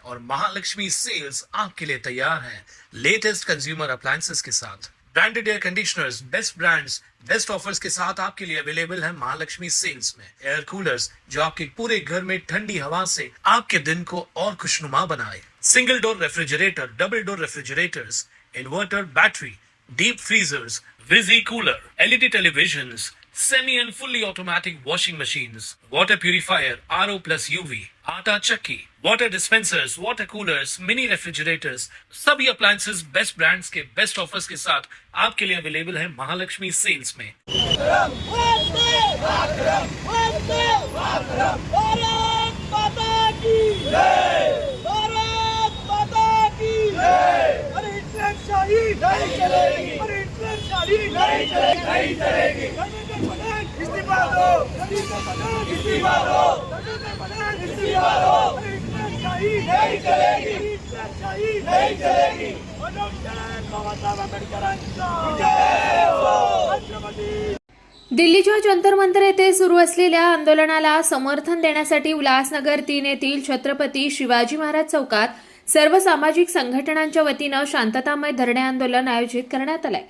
और महालक्ष्मी सेल्स आपके लिए तैयार है लेटेस्ट कंज्यूमर अप्लायंसेस के साथ। Branded air conditioners, best brands, best offers के साथ आपके लिए अवेलेबल है महालक्ष्मी सेल्स में। एयर कूलर्स जो आपके पूरे घर में ठंडी हवा से आपके दिन को और खुशनुमा बनाए। Single door refrigerator, double door refrigerators, inverter battery, deep freezers, विजी cooler, LED televisions, semi and fully automatic washing machines, water purifier, RO plus UV, आटा चक्की, water dispensers, water coolers, mini refrigerators, सभी appliances बेस्ट ब्रांड्स के best offers के साथ आपके लिए available है Mahalakshmi sales में। दिल्लीच्या जंतर मंतर येथे सुरू असलेल्या आंदोलनाला समर्थन देण्यासाठी उल्हासनगर 3 येथील छत्रपती शिवाजी महाराज चौकात सर्व सामाजिक संघटनांच्या वतीनं शांततामय धरणे आंदोलन आयोजित करण्यात आलंय।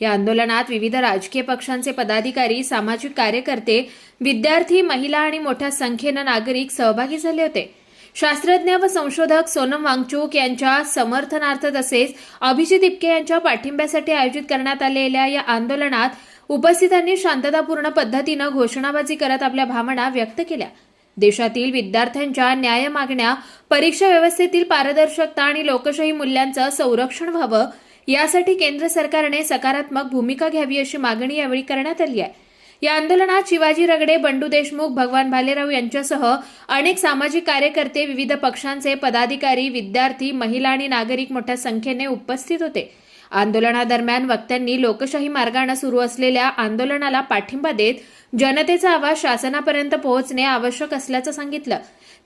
या आंदोलनात विविध राजकीय पक्षांचे पदाधिकारी, सामाजिक कार्यकर्ते, विद्यार्थी, महिला आणि मोठ्या संख्येनं नागरिक सहभागी झाले होते। शास्त्रज्ञ व संशोधक सोनम वांगचुक यांच्या समर्थनार्थ तसेच अभिजित इपके यांच्या पाठिंब्यासाठी आयोजित करण्यात आलेल्या या आंदोलनात उपस्थितांनी शांततापूर्ण पद्धतीनं घोषणाबाजी करत आपल्या भावना व्यक्त केल्या। देशातील विद्यार्थ्यांच्या न्याय मागण्या, परीक्षा व्यवस्थेतील पारदर्शकता आणि लोकशाही मूल्यांचं संरक्षण व्हावं यासाठी केंद्र सरकारने सकारात्मक भूमिका घ्यावी अशी मागणी यावेळी करण्यात आली आहे। या आंदोलनात शिवाजी रगडे, बंडू देशमुख, भगवान भालेराव यांच्यासह अनेक सामाजिक कार्यकर्ते, विविध पक्षांचे पदाधिकारी, विद्यार्थी, महिला आणि नागरिक मोठ्या संख्येने उपस्थित होते। आंदोलनादरम्यान वक्त्यांनी लोकशाही मार्गाने सुरू असलेल्या आंदोलनाला पाठिंबा देत जनतेचा आवाज शासनापर्यंत पोहोचणे आवश्यक असल्याचं सांगितलं।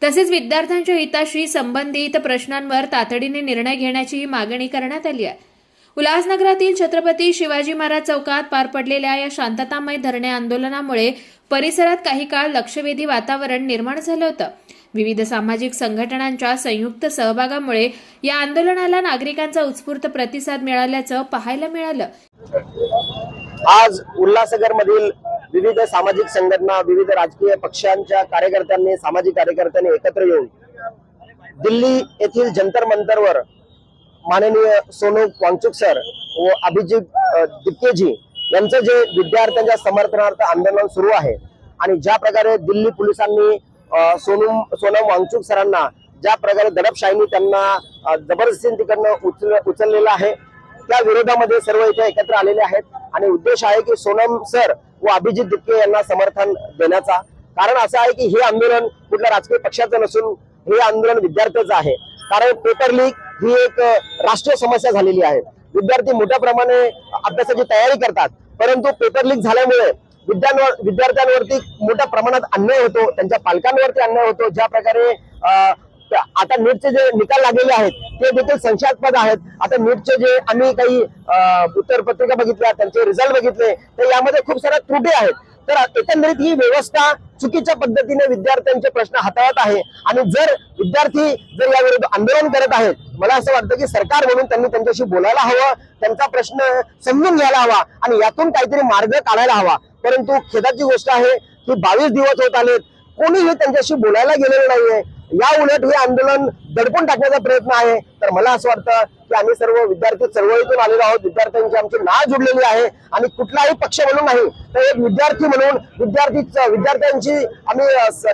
तसेच विद्यार्थ्यांच्या हिताशी संबंधित प्रश्नांवर तातडीने निर्णय घेण्याची मागणी करण्यात आली आहे। उल्हासनगरातील छत्रपती शिवाजी महाराज चौकात पार पडलेल्या या शांततामय धरणे आंदोलनामुळे परिसरात काही काळ लक्षवेधी वातावरण निर्माण झालं होतं। विविध सामाजिक संघटनांच्या संयुक्त सहभागामुळे या आंदोलनाला नागरिकांचा उत्स्फूर्त प्रतिसाद मिळाल्याचं पाहायला मिळालं। आज उल्हासनगर मधील विविध सामाजिक संघटना, विविध राजकीय पक्षांच्या कार्यकर्त्यांनी, सामाजिक कार्यकर्त्यांनी एकत्र येऊन दिल्ली येथील जंतर मंतरवर माननीय सोनम वांगचुक सर व अभिजित इपके यांचं जे विद्यार्थ्यांच्या समर्थनार्थ आंदोलन सुरू आहे आणि ज्या प्रकारे दिल्ली पोलिसांनी सोनम वांगचुक सरांना ज्या प्रकारे दडपशाहीने त्यांना जबरदस्तीने तिकडनं उचललेलं आहे, त्या विरोधामध्ये सर्व इथे एकत्र आलेले आहेत आणि उद्देश आहे की सोनम सर व अभिजित इपके यांना समर्थन देण्याचा। कारण असं आहे की हे आंदोलन कुठल्या राजकीय पक्षाचं नसून हे आंदोलन विद्यार्थ्याचं आहे। कारण पेपर लीक ही एक राष्ट्रीय समस्या झालेली आहे। विद्यार्थी मोठ्या प्रमाणे अभ्यासाची तयारी करतात, परंतु पेपर लीक झाल्यामुळे विद्यार्थ्यांवरती मोठ्या प्रमाणात अन्याय होतो, त्यांच्या पालकांवरती अन्याय होतो। ज्या प्रकारे आता नीटचे जे निकाल लागलेले आहेत ते देखील संशयास्पद आहेत। आता नीटचे जे आम्ही काही उत्तरपत्रिका बघितल्या, त्यांचे रिझल्ट बघितले, तर यामध्ये खूप साऱ्या त्रुटी आहेत। तर एकंदरीत ही व्यवस्था चुकीच्या पद्धतीने विद्यार्थ्यांचे प्रश्न हाताळत आहे आणि जर विद्यार्थी याविरुद्ध आंदोलन करत आहेत, मला असं वाटतं की सरकार म्हणून त्यांनी त्यांच्याशी बोलायला हवं, त्यांचा प्रश्न समजून घ्यायला हवा आणि यातून काहीतरी मार्ग काढायला हवा। परंतु खेदाची गोष्ट आहे की 22 दिवस होत आलेत, कोणीही त्यांच्याशी बोलायला गेलेलं नाहीये। या उलट हे आंदोलन दडपून टाकण्याचा प्रयत्न आहे। तर मला असं वाटतं की आम्ही सर्व विद्यार्थी चळवळीतून आलेलो आहोत, विद्यार्थ्यांची आमची नाळ जुडलेली आहे आणि कुठलाही पक्ष म्हणून नाही तर एक विद्यार्थी म्हणून विद्यार्थ्यांची आम्ही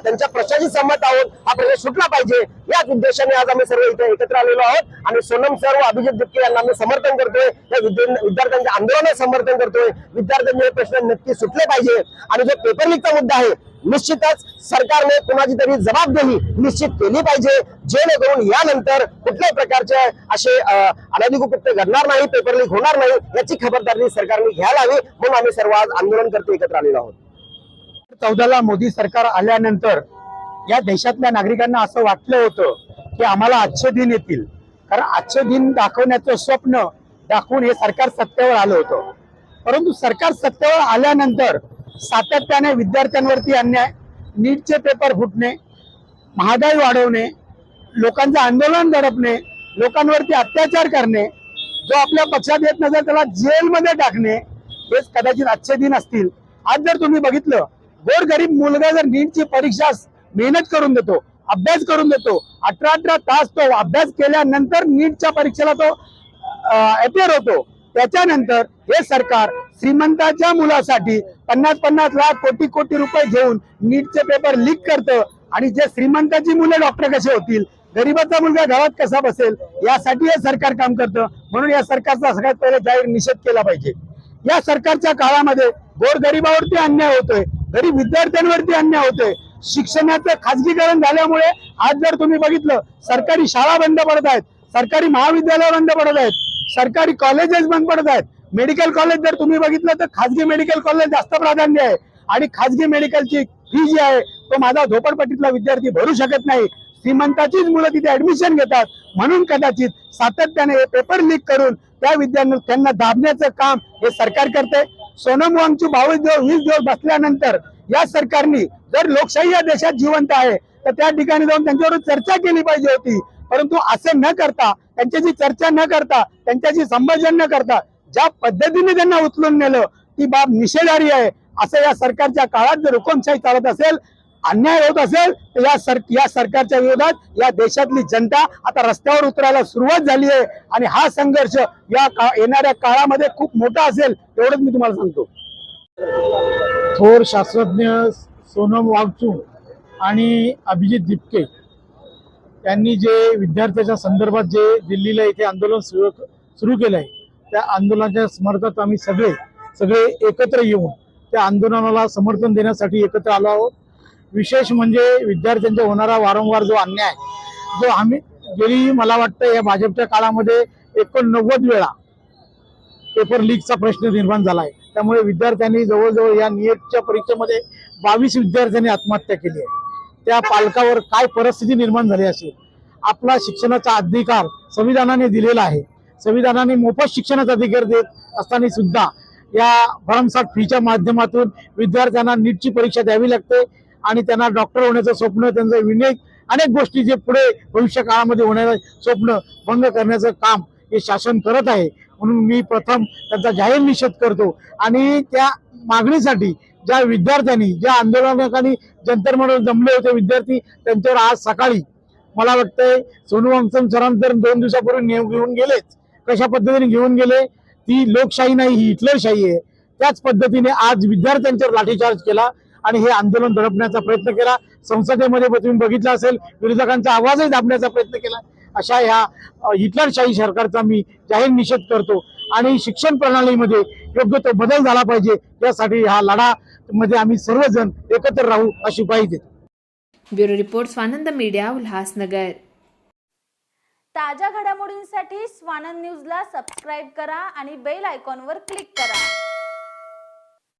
त्यांच्या प्रश्नाशी सहमत आहोत। हा प्रश्न सुटला पाहिजे याच उद्देशाने आज आम्ही सर्व इथे एकत्र आलेलो आहोत आणि सोनम सर व अभिजित इपके यांना आम्ही समर्थन करतोय, या विद्यार्थ्यांच्या आंदोलनाला समर्थन करतोय। विद्यार्थ्यांचे प्रश्न नक्की सुटले पाहिजे आणि जो पेपर लीकचा मुद्दा आहे निश्चितच सरकारने कुणाची तरी जबाबदेही निश्चित केली पाहिजे, जेणेकरून यानंतर कुठल्याही प्रकारचे असे अनधिकृत कृत्य घडणार नाही, पेपर लीक होणार नाही याची खबरदारी सरकारने घ्यायला हवी। म्हणून आम्ही सर्व आज आंदोलनकर्ते एकत्र आलेलो आहोत। 14ला मोदी सरकार आल्यानंतर या देशातल्या नागरिकांना असं वाटलं होतं की आम्हाला आजचे दिन येतील, कारण आजचे दिन दाखवण्याचं स्वप्न दाखवून हे सरकार सत्तेवर आलं होतं। परंतु सरकार सत्तेवर आल्यानंतर सातत्याने विद्यार्थ्यांवरती अन्याय, नीटचे पेपर फुटणे, महागाई वाढवणे, लोकांचं आंदोलन दडपणे, लोकांवरती अत्याचार करणे, जो आपल्या पक्षात येत नसेल त्याला जेलमध्ये टाकणे, हेच कदाचित आजचे दिन असतील. आज जर तुम्ही बघितलं, गोरगरीब मुलगा जर नीटची परीक्षा मेहनत करून देतो, अभ्यास करून देतो, 18 तास तो अभ्यास केल्यानंतर नीटच्या परीक्षेला तो अपेअर होतो, त्याच्यानंतर हे सरकार श्रीमंताच्या मुलासाठी 50-50 लाख कोटी रुपये घेऊन नीटचे पेपर लीक करतं. आणि जे श्रीमंताची मुलं डॉक्टर कसे होतील, गरीबाचा मुलगा गावात कसा बसेल, यासाठी हे सरकार काम करतं. म्हणून या सरकारचा सगळ्यात पहिले जाहीर निषेध केला पाहिजे. या सरकारच्या काळामध्ये गोरगरिबावरती अन्याय होतोय, गरीब विद्यार्थ्यांवरती अन्याय होतोय. शिक्षणाचं खाजगीकरण झाल्यामुळे आज जर तुम्ही बघितलं, सरकारी शाळा बंद पडत आहेत, सरकारी महाविद्यालय बंद पडत आहेत, सरकारी कॉलेजेस बंद पडत आहेत. मेडिकल कॉलेज जर तुम्ही बघितलं तर खाजगी मेडिकल कॉलेज जास्त प्राधान्य आहे. आणि खाजगी मेडिकलची फी जी आहे तो माझा झोपडपट्टीतला विद्यार्थी भरू शकत नाही. श्रीमंताचीच मुलं तिथे ऍडमिशन घेतात. म्हणून कदाचित सातत्याने हे पेपर लीक करून त्या विद्यार्थ्यांना दाबण्याचं काम हे सरकार करते. सोनम वांगचूक 20 दिवस बसल्यानंतर या सरकारने जर लोकशाही या देशात जिवंत आहे तर त्या ठिकाणी जाऊन त्यांच्यावर चर्चा केली पाहिजे होती. परंतु असं न करता, त्यांच्याशी चर्चा न करता, त्यांच्याशी संभाषण न करता ज्या पद्धतीने त्यांना उचलून नेलं ती बाब निषेधार्ह आहे. असं या सरकारच्या काळात जर हुकुमशाही चालत असेल, अन्याय होत असेल तर या सरकारच्या विरोधात या देशातली जनता आता रस्त्यावर उतरायला सुरुवात झाली आहे. आणि हा संघर्ष येणाऱ्या काळामध्ये खूप मोठा असेल, एवढंच मी तुम्हाला सांगतो. थोर शास्त्रज्ञ सोनम वांगचूक आणि अभिजित दीपके यांनी जे विद्यार्थ्याच्या संदर्भात जे दिल्लीला इथे आंदोलन सुरू केलं आहे, त्या आंदोलनाच्या समर्थनात आम्ही सगळे एकत्र येऊन त्या आंदोलनाला समर्थन देण्यासाठी एकत्र आलो आहोत. विशेष म्हणजे विद्यार्थ्यांचा होणारा वारंवार जो अन्याय, जो आम्ही गेली मला वाटतं या भाजपच्या काळामध्ये 89 वेळा पेपर लीकचा प्रश्न निर्माण झाला आहे. त्यामुळे विद्यार्थ्यांनी जवळजवळ या नीटच्या परीक्षेमध्ये 22 विद्यार्थ्यांनी आत्महत्या केली आहे. त्या पालकावर काय परिस्थिती निर्माण झाली असेल. आपला शिक्षणाचा अधिकार संविधानाने दिलेला आहे. संविधानाने मोफत शिक्षणाचा अधिकार देत असताना सुद्धा या भरमसाठ फीच्या माध्यमातून विद्यार्थ्यांना नीटची परीक्षा द्यावी लागते आणि त्यांना डॉक्टर होण्याचं स्वप्न, त्यांचं विनय, अनेक गोष्टी जे पुढे भविष्य काळामध्ये होणारं स्वप्न भंग करण्याचं काम हे शासन करत आहे. म्हणून मी प्रथम त्यांचा जाहीर निषेध करतो. आणि त्या मागणीसाठी ज्या विद्यार्थ्यांनी, ज्या आंदोलकांनी जंतर मंतर जमले होते विद्यार्थी, त्यांच्यावर आज सकाळी मला वाटतंय सोनू वांगचूक सरांतर 2 दिवसापूर्वी घेऊन गेलेच. कशा पद्धतीने घेऊन गेले, ती लोकशाही नाही, ही हिटलरशाही आहे. त्याच पद्धतीने आज विद्यार्थ्यांच्यावर लाठीचार्ज केला आणि हे आंदोलन दडपण्याचा प्रयत्न केला. संसदेमध्ये तुम्ही बघितलं असेल, विरोधकांचा आवाजही दाबण्याचा प्रयत्न केला. अशा ह्या हिटलरशाही सरकारचा मी जाहीर निषेध करतो. आणि शिक्षण प्रणालीमध्ये योग्य तो बदल झाला पाहिजे, यासाठी हा लढा मध्ये आम्ही सर्वजण एकत्र राहू अशी ग्वाही देतो. Bureau report, Swanand media, Ulhasnagar. ताज्या घडामोडींसाठी स्वानंद न्यूजला सबस्क्राईब करा आणि बेल आयकॉनवर क्लिक करा.